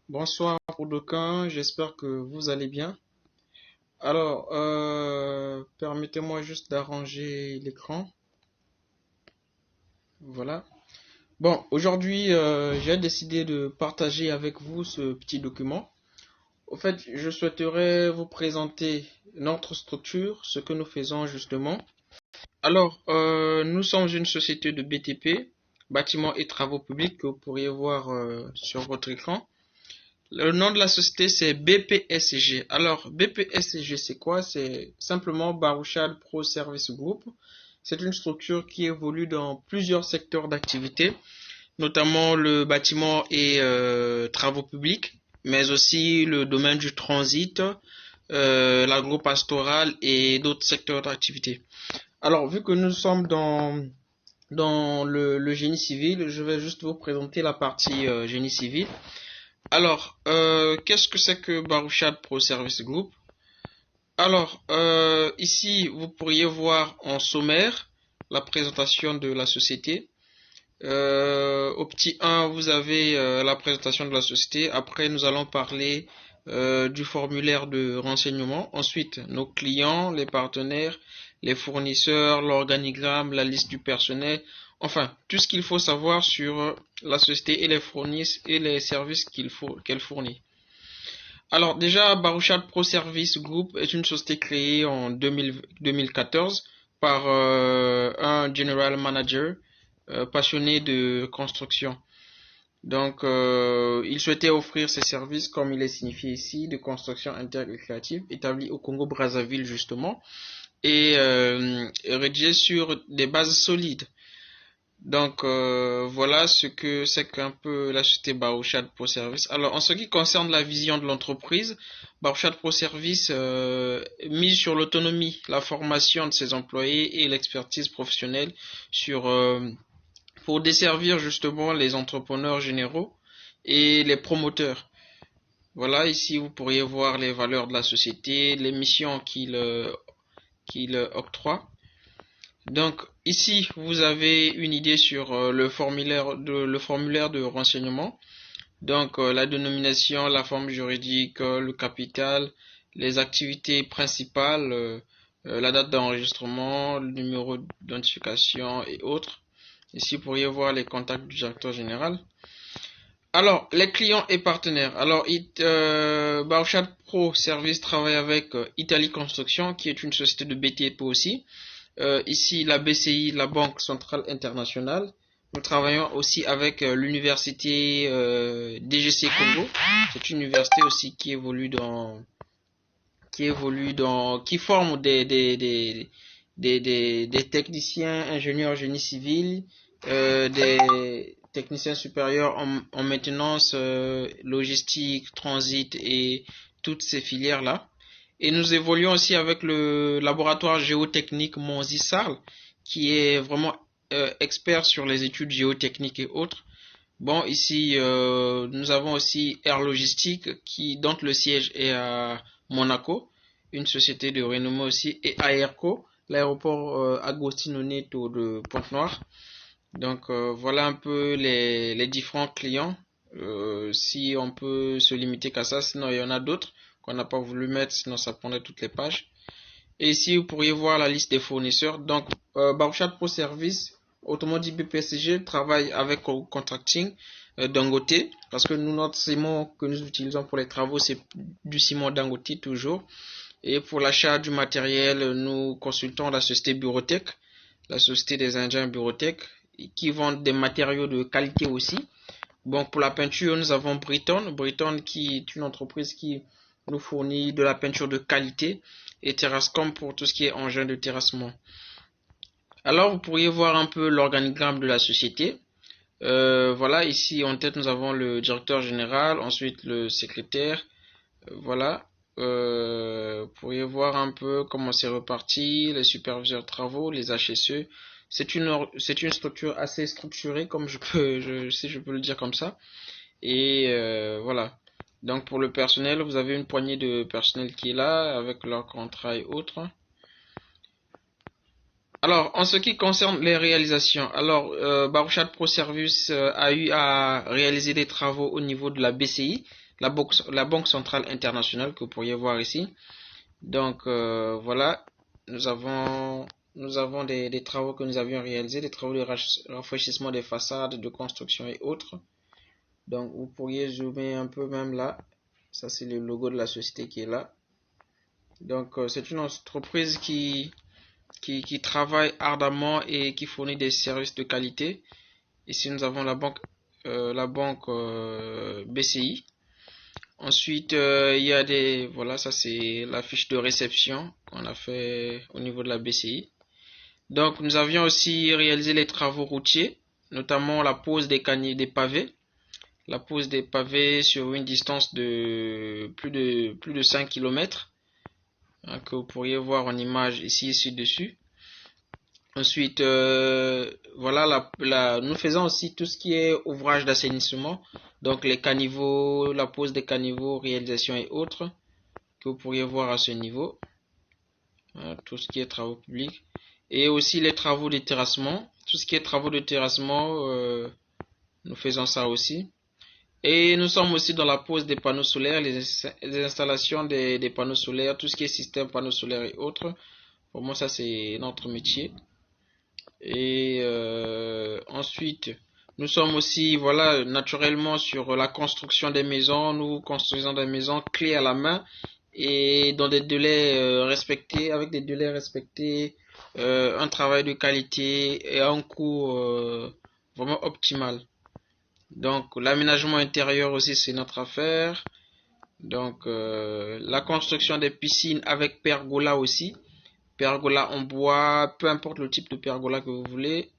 Bonsoir pour d'aucuns, j'espère que vous allez bien. Alors, permettez-moi juste d'arranger l'écran. Voilà. Bon, aujourd'hui, j'ai décidé de partager avec vous ce petit document. Au fait, je souhaiterais vous présenter notre structure, ce que nous faisons justement. Alors, nous sommes une société de BTP, bâtiments et travaux publics, que vous pourriez voir sur votre écran. Le nom de la société, c'est BPSG. Alors, BPSG, c'est quoi? C'est simplement Baruchad Pro Service Group. C'est une structure qui évolue dans plusieurs secteurs d'activité, notamment le bâtiment et travaux publics, mais aussi le domaine du transit, l'agro-pastoral et d'autres secteurs d'activité. Alors, vu que nous sommes dans le génie civil, je vais juste vous présenter la partie génie civil. Alors, qu'est-ce que c'est que Baruchad Pro Service Group? Alors, ici, vous pourriez voir en sommaire la présentation de la société. Au petit 1, vous avez la présentation de la société. Après, nous allons parler du formulaire de renseignement. Ensuite, nos clients, les partenaires, les fournisseurs, l'organigramme, la liste du personnel. Enfin, tout ce qu'il faut savoir sur la société et les services qu'elle fournit. Alors déjà, Baruchad Pro Service Group est une société créée en 2014 par un general manager passionné de construction. Donc, il souhaitait offrir ses services, comme il est signifié ici, de construction interrécréative établie au Congo-Brazzaville justement, et rédigé sur des bases solides. Donc voilà ce que c'est qu'un peu la société Baruchad Pro Service. Alors en ce qui concerne la vision de l'entreprise, Baruchad Pro Service mise sur l'autonomie, la formation de ses employés et l'expertise professionnelle sur pour desservir justement les entrepreneurs généraux et les promoteurs. Voilà, ici vous pourriez voir les valeurs de la société, les missions qu'il octroie. Donc ici, vous avez une idée sur le formulaire de renseignement. Donc la dénomination, la forme juridique, le capital, les activités principales, la date d'enregistrement, le numéro d'identification et autres. Ici, vous pourriez voir les contacts du directeur général. Alors, les clients et partenaires. Alors, Baruchad Pro Service travaille avec Italie Construction, qui est une société de BTP aussi. Ici, la BCI, la Banque Centrale Internationale. Nous travaillons aussi avec l'université DGC Congo. C'est une université aussi qui forme des techniciens, ingénieurs génie civil, des techniciens supérieurs en maintenance, logistique, transit et toutes ces filières-là. Et nous évoluons aussi avec le laboratoire géotechnique Monzi Sarl, qui est vraiment expert sur les études géotechniques et autres. Bon, ici, nous avons aussi Air Logistique, dont le siège est à Monaco, une société de renommée aussi, et Aerco, l'aéroport Agostino Neto de Pointe-Noire. Donc, voilà un peu les différents clients. Si on peut se limiter qu'à ça, sinon il y en a d'autres qu'on n'a pas voulu mettre, sinon ça prendrait toutes les pages. Et ici, vous pourriez voir la liste des fournisseurs. Donc, Baruchad Pro Service, autrement dit BPSG, travaille avec Contracting Dangote, parce que nous, notre ciment que nous utilisons pour les travaux, c'est du ciment Dangote toujours. Et pour l'achat du matériel, nous consultons la société Burotech, la société des Indiens Burotech, qui vendent des matériaux de qualité aussi. Bon, pour la peinture, nous avons Briton. Briton qui est une entreprise qui nous fournit de la peinture de qualité et Terrascom pour tout ce qui est engin de terrassement. Alors, vous pourriez voir un peu l'organigramme de la société. Voilà, ici en tête, nous avons le directeur général, ensuite le secrétaire. Voilà. Vous pourriez voir un peu comment c'est reparti, les superviseurs de travaux, les HSE. C'est une structure assez structurée, comme si je peux le dire comme ça. Et voilà. Donc pour le personnel, vous avez une poignée de personnel qui est là avec leur contrat et autres. Alors, en ce qui concerne les réalisations, alors Baruchat Pro Service a eu à réaliser des travaux au niveau de la BCI, la Banque Centrale Internationale, que vous pourriez voir ici. Donc voilà, nous avons des travaux que nous avions réalisés, des travaux de rafraîchissement des façades, de construction et autres. Donc vous pourriez zoomer un peu même là. Ça c'est le logo de la société qui est là. Donc c'est une entreprise qui travaille ardemment et qui fournit des services de qualité. Ici nous avons la banque BCI. Ensuite, il y a voilà, ça c'est la fiche de réception qu'on a fait au niveau de la BCI. Donc, nous avions aussi réalisé les travaux routiers, notamment la pose des pavés. La pose des pavés sur une distance de plus de 5 km, hein, que vous pourriez voir en image ici ci-dessus. Ensuite, voilà, nous faisons aussi tout ce qui est ouvrage d'assainissement, donc les caniveaux, la pose des caniveaux, réalisation et autres, que vous pourriez voir à ce niveau, hein, tout ce qui est travaux publics, et aussi les travaux de terrassement, tout ce qui est travaux de terrassement, nous faisons ça aussi. Et nous sommes aussi dans la pose des panneaux solaires, les installations des panneaux solaires, tout ce qui est système panneaux solaires et autres. Pour moi, ça c'est notre métier. Et ensuite, nous sommes aussi, voilà, naturellement sur la construction des maisons. Nous construisons des maisons clés à la main et dans des délais respectés, avec des délais respectés, un travail de qualité et un coût vraiment optimal. Donc, l'aménagement intérieur aussi, c'est notre affaire. Donc, la construction des piscines avec pergola aussi. Pergola en bois, peu importe le type de pergola que vous voulez,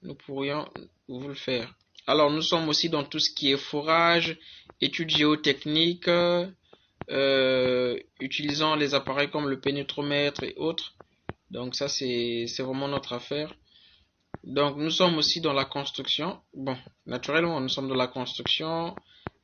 nous pourrions vous le faire. Alors, nous sommes aussi dans tout ce qui est forage, études géotechniques, utilisant les appareils comme le pénétromètre et autres. Donc, ça, c'est vraiment notre affaire. Donc, nous sommes aussi dans la construction. Bon, naturellement, nous sommes dans la construction,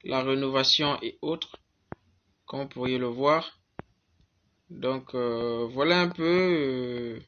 la rénovation et autres, comme vous pourriez le voir. Donc, voilà un peu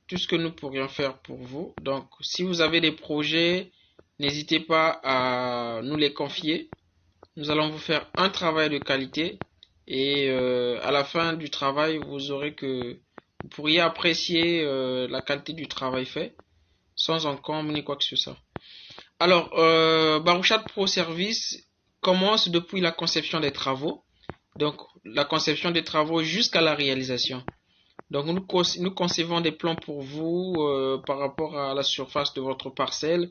tout ce que nous pourrions faire pour vous. Donc, si vous avez des projets, n'hésitez pas à nous les confier. Nous allons vous faire un travail de qualité et à la fin du travail, vous pourriez apprécier la qualité du travail fait sans encombre ni quoi que ce soit. Alors, Baruchat Pro Service commence depuis la conception des travaux. Donc, la conception des travaux jusqu'à la réalisation. Donc, nous concevons des plans pour vous par rapport à la surface de votre parcelle.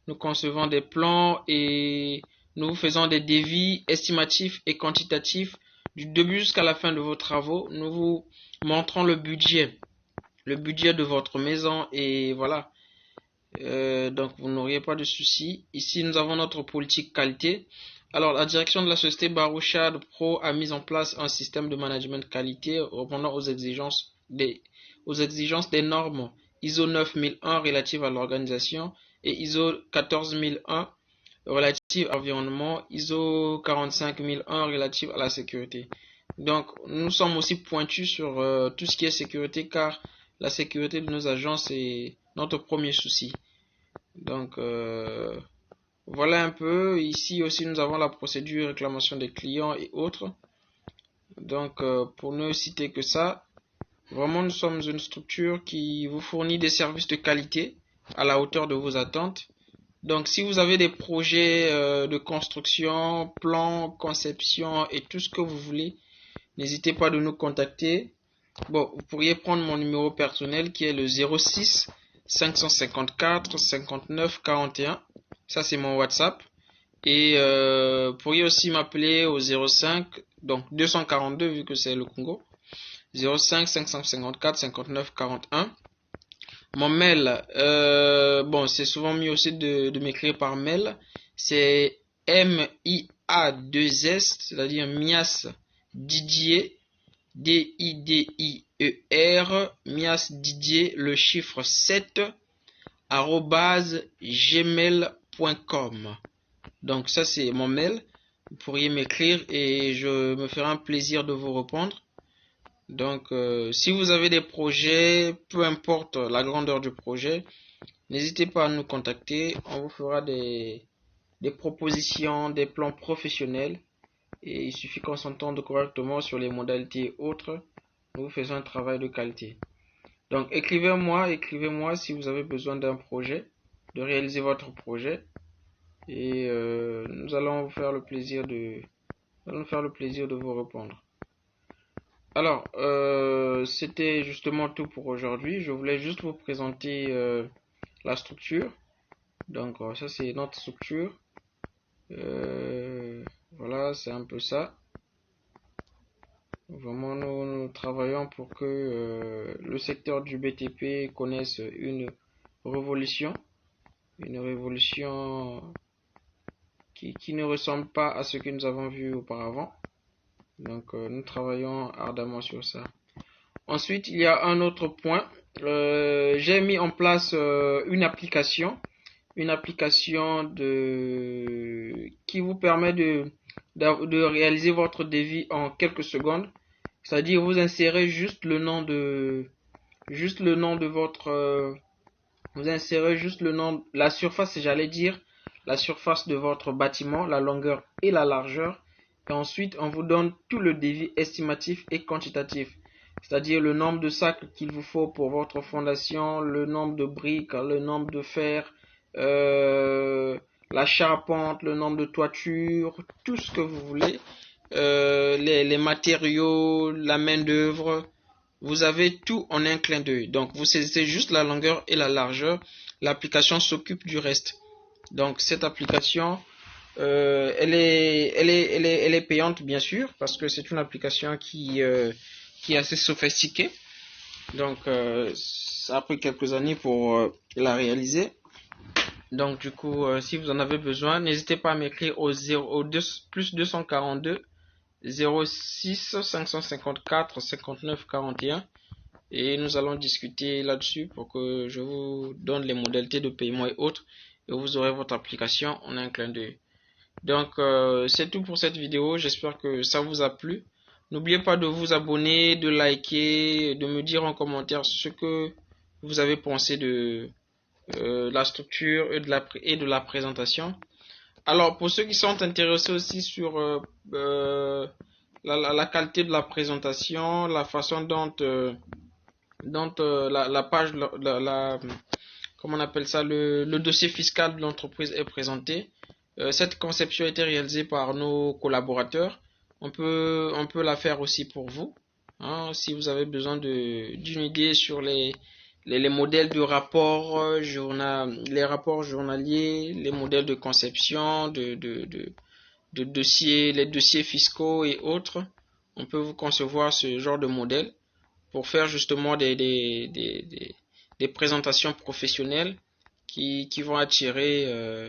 Nous concevons des plans et nous faisons des devis estimatifs et quantitatifs du début jusqu'à la fin de vos travaux. Nous vous montrons le budget de votre maison et voilà. Donc, vous n'auriez pas de soucis. Ici, nous avons notre politique qualité. Alors, la direction de la société Baruchat Pro a mis en place un système de management qualité répondant aux exigences des normes ISO 9001 relatives à l'organisation et ISO 14001 relatives à l'environnement, ISO 45001 relatives à la sécurité. Donc, nous sommes aussi pointus sur tout ce qui est sécurité car la sécurité de nos agents, c'est notre premier souci. Donc, voilà un peu. Ici aussi, nous avons la procédure réclamation des clients et autres. Donc, pour ne citer que ça, vraiment, nous sommes une structure qui vous fournit des services de qualité à la hauteur de vos attentes. Donc, si vous avez des projets de construction, plans, conception et tout ce que vous voulez, n'hésitez pas de nous contacter. Bon, vous pourriez prendre mon numéro personnel qui est le 06 554 59 41. Ça, c'est mon WhatsApp. Et vous pourriez aussi m'appeler au 05, donc 242 vu que c'est le Congo. 05 554 59 41. Mon mail, bon, c'est souvent mieux aussi de m'écrire par mail. C'est MIA2S, c'est-à-dire Mias Didier, DIDIER, Mias Didier, le chiffre 7, arobase gmail.com. Donc ça c'est mon mail. Vous pourriez m'écrire et je me ferai un plaisir de vous répondre. Donc, si vous avez des projets, peu importe la grandeur du projet, n'hésitez pas à nous contacter. On vous fera des propositions, des plans professionnels. Et il suffit qu'on s'entende correctement sur les modalités autres. Nous faisons un travail de qualité. Donc, écrivez-moi si vous avez besoin d'un projet, de réaliser votre projet. Et nous allons faire le plaisir de vous répondre. Alors, c'était justement tout pour aujourd'hui. Je voulais juste vous présenter la structure. Donc, ça c'est notre structure. Voilà, c'est un peu ça. Vraiment, nous travaillons pour que le secteur du BTP connaisse révolution, une révolution qui ne ressemble pas à ce que nous avons vu auparavant. Donc, nous travaillons ardemment sur ça. Ensuite, il y a un autre point. J'ai mis en place une application qui vous permet de réaliser votre devis en quelques secondes. C'est-à-dire, vous insérez vous insérez juste le nom, la surface, j'allais dire, la surface de votre bâtiment, la longueur et la largeur. Et ensuite, on vous donne tout le devis estimatif et quantitatif. C'est-à-dire le nombre de sacs qu'il vous faut pour votre fondation, le nombre de briques, le nombre de fer, la charpente, le nombre de toitures, tout ce que vous voulez, les matériaux, la main-d'œuvre. Vous avez tout en un clin d'œil. Donc, vous saisissez juste la longueur et la largeur. L'application s'occupe du reste. Donc, cette application, elle est payante, bien sûr, parce que c'est une application qui est assez sophistiquée. Donc, ça a pris quelques années pour la réaliser. Donc, du coup, si vous en avez besoin, n'hésitez pas à m'écrire au plus 242 06 554 59 41 et nous allons discuter là-dessus pour que je vous donne les modalités de paiement et autres et vous aurez votre application en un clin d'œil. Donc c'est tout pour cette vidéo, j'espère que ça vous a plu. N'oubliez pas de vous abonner, de liker, de me dire en commentaire ce que vous avez pensé de la structure et de la présentation. Alors, pour ceux qui sont intéressés aussi sur la qualité de la présentation, la façon dont la page, comment on appelle ça, le dossier fiscal de l'entreprise est présenté, cette conception a été réalisée par nos collaborateurs. On peut la faire aussi pour vous. Hein, si vous avez besoin d'une idée sur les modèles de rapports les rapports journaliers, les modèles de conception, de dossiers, les dossiers fiscaux et autres, on peut vous concevoir ce genre de modèle pour faire justement des présentations professionnelles qui vont attirer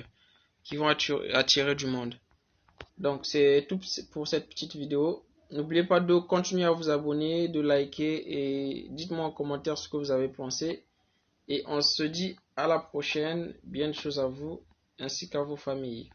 du monde. Donc c'est tout pour cette petite vidéo. N'oubliez pas de continuer à vous abonner, de liker et dites-moi en commentaire ce que vous avez pensé. Et on se dit à la prochaine. Bien de choses à vous ainsi qu'à vos familles.